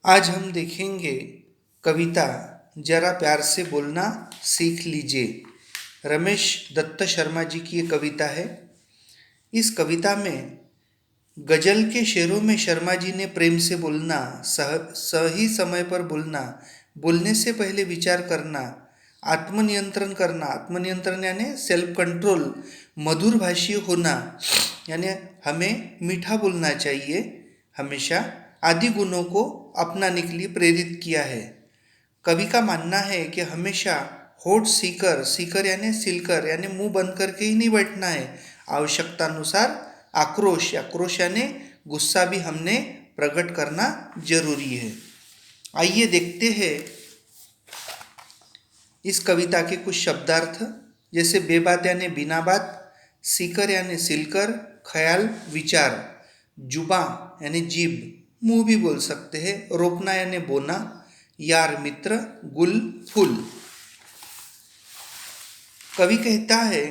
आज हम देखेंगे कविता जरा प्यार से बोलना सीख लीजिए। रमेश दत्त शर्मा जी की ये कविता है। इस कविता में गजल के शेरों में शर्मा जी ने प्रेम से बोलना, सही समय पर बोलना, बोलने से पहले विचार करना, आत्मनियंत्रण करना, आत्मनियंत्रण यानी सेल्फ कंट्रोल, मधुर भाषी होना यानी हमें मीठा बोलना चाहिए हमेशा, आदि गुणों को अपनाने के लिए प्रेरित किया है। कवि का मानना है कि हमेशा होठ सीकर, सीकर यानी सिलकर यानी मुंह बंद करके ही नहीं बैठना है। आवश्यकता अनुसार आक्रोश, आक्रोश यानी गुस्सा भी हमने प्रकट करना जरूरी है। आइए देखते हैं इस कविता के कुछ शब्दार्थ। जैसे बेबात यानी बिना बात, सीकर यानी सिलकर, ख्याल विचार, जुबा यानी जीभ, मुंह भी बोल सकते हैं, रोपना यानी बोना, यार मित्र, गुल फूल। कवि कहता है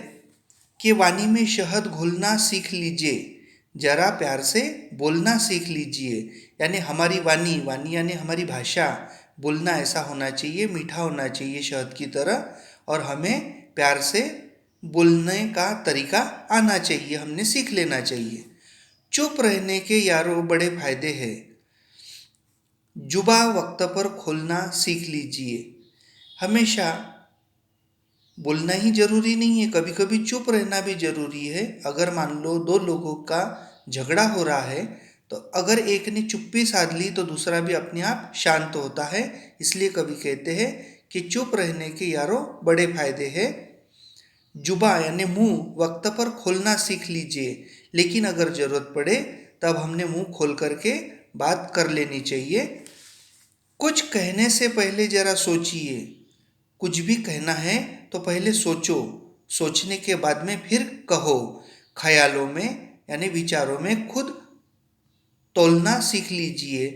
कि वाणी में शहद घोलना सीख लीजिए, जरा प्यार से बोलना सीख लीजिए। यानी हमारी वाणी, वाणी यानी हमारी भाषा, बोलना ऐसा होना चाहिए, मीठा होना चाहिए शहद की तरह, और हमें प्यार से बोलने का तरीका आना चाहिए, हमने सीख लेना चाहिए। चुप रहने के यारो बड़े फायदे हैं, जुबा वक्त पर खोलना सीख लीजिए। हमेशा बोलना ही जरूरी नहीं है, कभी कभी चुप रहना भी जरूरी है। अगर मान लो दो लोगों का झगड़ा हो रहा है, तो अगर एक ने चुप्पी साध ली तो दूसरा भी अपने आप शांत होता है। इसलिए कवि कहते हैं कि चुप रहने के यारो बड़े फायदे हैं, जुबा यानी मुंह वक्त पर खोलना सीख लीजिए। लेकिन अगर जरूरत पड़े तब हमने मुंह खोल करके बात कर लेनी चाहिए। कुछ कहने से पहले जरा सोचिए, कुछ भी कहना है तो पहले सोचो, सोचने के बाद में फिर कहो। ख्यालों में यानी विचारों में खुद तोलना सीख लीजिए।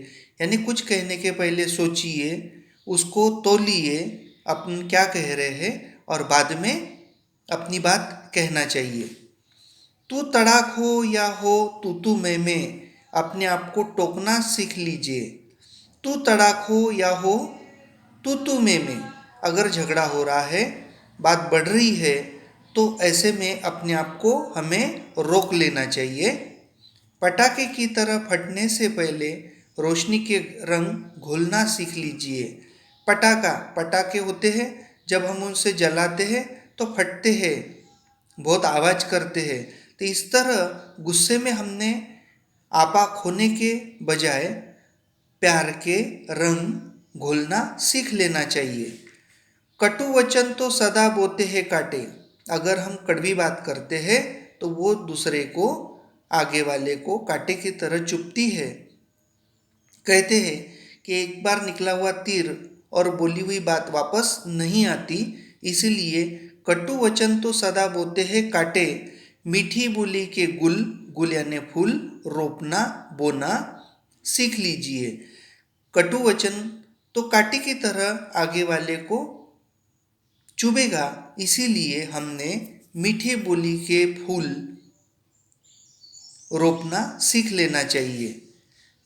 यानी कुछ कहने के पहले सोचिए, उसको तोलिए, अपन क्या कह रहे हैं, और बाद में अपनी बात कहना चाहिए। तू तड़ाक हो या हो तू मैं, अपने आप को टोकना सीख लीजिए। तू तड़ाक हो या हो तू मैं, अगर झगड़ा हो रहा है, बात बढ़ रही है, तो ऐसे में अपने आप को हमें रोक लेना चाहिए। पटाखे की तरह फटने से पहले रोशनी के रंग घोलना सीख लीजिए। पटाखा, पटाखे होते हैं, जब हम उनसे जलाते हैं तो फटते हैं, बहुत आवाज़ करते हैं। तो इस तरह गुस्से में हमने आपा खोने के बजाय प्यार के रंग घोलना सीख लेना चाहिए। कटु वचन तो सदा बोते हैं काटे, अगर हम कड़वी बात करते हैं तो वो दूसरे को, आगे वाले को कांटे की तरह चुभती है। कहते हैं कि एक बार निकला हुआ तीर और बोली हुई बात वापस नहीं आती, इसीलिए कटु वचन तो सदा बोते हैं काटे, मीठी बोली के गुल, गुल यानी फूल, रोपना बोना सीख लीजिए। कटु वचन तो कांटे की तरह आगे वाले को चुभेगा, इसीलिए हमने मीठी बोली के फूल रोपना सीख लेना चाहिए।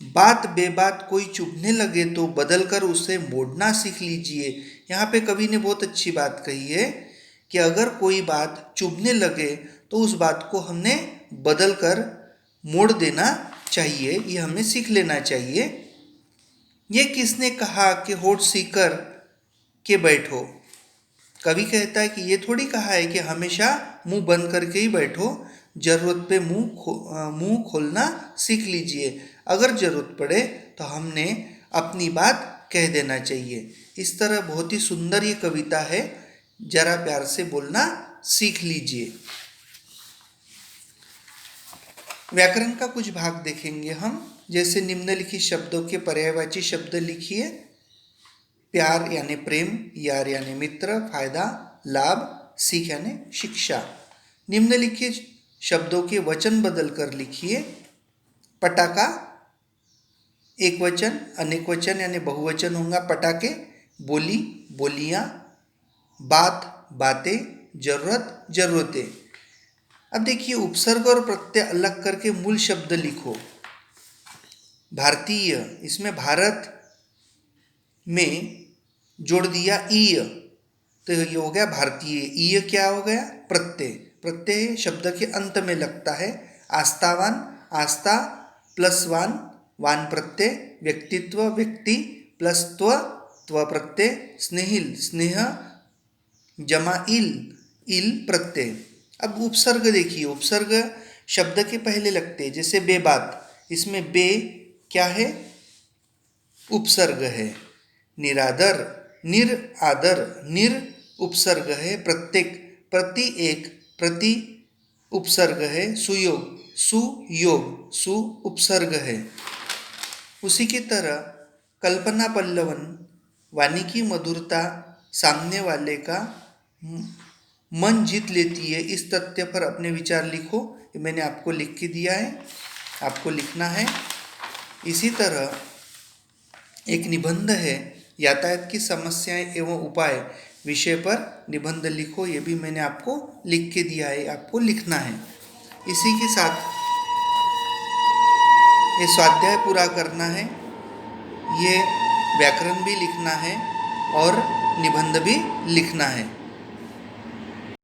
बात बेबात कोई चुभने लगे तो बदल कर उसे मोड़ना सीख लीजिए। यहाँ पे कवि ने बहुत अच्छी बात कही है कि अगर कोई बात चुभने लगे तो उस बात को हमने बदल कर मोड़ देना चाहिए, ये हमें सीख लेना चाहिए। ये किसने कहा कि होठ सीकर के बैठो। कवि कहता है कि ये थोड़ी कहा है कि हमेशा मुंह बंद करके ही बैठो, जरूरत पे मुंह खोलना सीख लीजिए। अगर जरूरत पड़े तो हमने अपनी बात कह देना चाहिए। इस तरह बहुत ही सुंदर ये कविता है, जरा प्यार से बोलना सीख लीजिए। व्याकरण का कुछ भाग देखेंगे हम। जैसे निम्नलिखित शब्दों के पर्यायवाची शब्द लिखिए। प्यार यानी प्रेम, यार यानी मित्र, फायदा लाभ, सीख यानी शिक्षा। निम्नलिखित शब्दों के वचन बदल कर लिखिए। पटाखा एक वचन, अनेक वचन यानी बहुवचन होगा पटाखे, बोली बोलियां, बात बातें, जरूरत जरूरतें। अब देखिए उपसर्ग और प्रत्यय अलग करके मूल शब्द लिखो। भारतीय, इसमें भारत में जोड़ दिया ईय, तो ये हो गया भारतीय। ईय क्या हो गया? प्रत्यय। प्रत्यय शब्द के अंत में लगता है। आस्थावान, आस्था प्लस वान, वान प्रत्यय। व्यक्तित्व, व्यक्ति प्लस त्व, त्व प्रत्यय। स्नेहिल, स्नेह जमा इल, इल प्रत्यय। अब उपसर्ग देखिए, उपसर्ग शब्द के पहले लगते हैं, जैसे बेबात, इसमें बे क्या है? उपसर्ग है। निरादर, निर आदर, निर उपसर्ग है। प्रत्येक, प्रति एक, प्रति उपसर्ग है। सुयोग, सुयोग, सु उपसर्ग है। उसी की तरह कल्पना पल्लवन, वाणी की मधुरता सामने वाले का मन जीत लेती है। इस तथ्य पर अपने विचार लिखो। ये मैंने आपको लिख के दिया है, आपको लिखना है। इसी तरह एक निबंध है, यातायात की समस्याएं एवं उपाय विषय पर निबंध लिखो। ये भी मैंने आपको लिख के दिया है, आपको लिखना है। इसी के साथ ये स्वाध्याय पूरा करना है, ये व्याकरण भी लिखना है और निबंध भी लिखना है।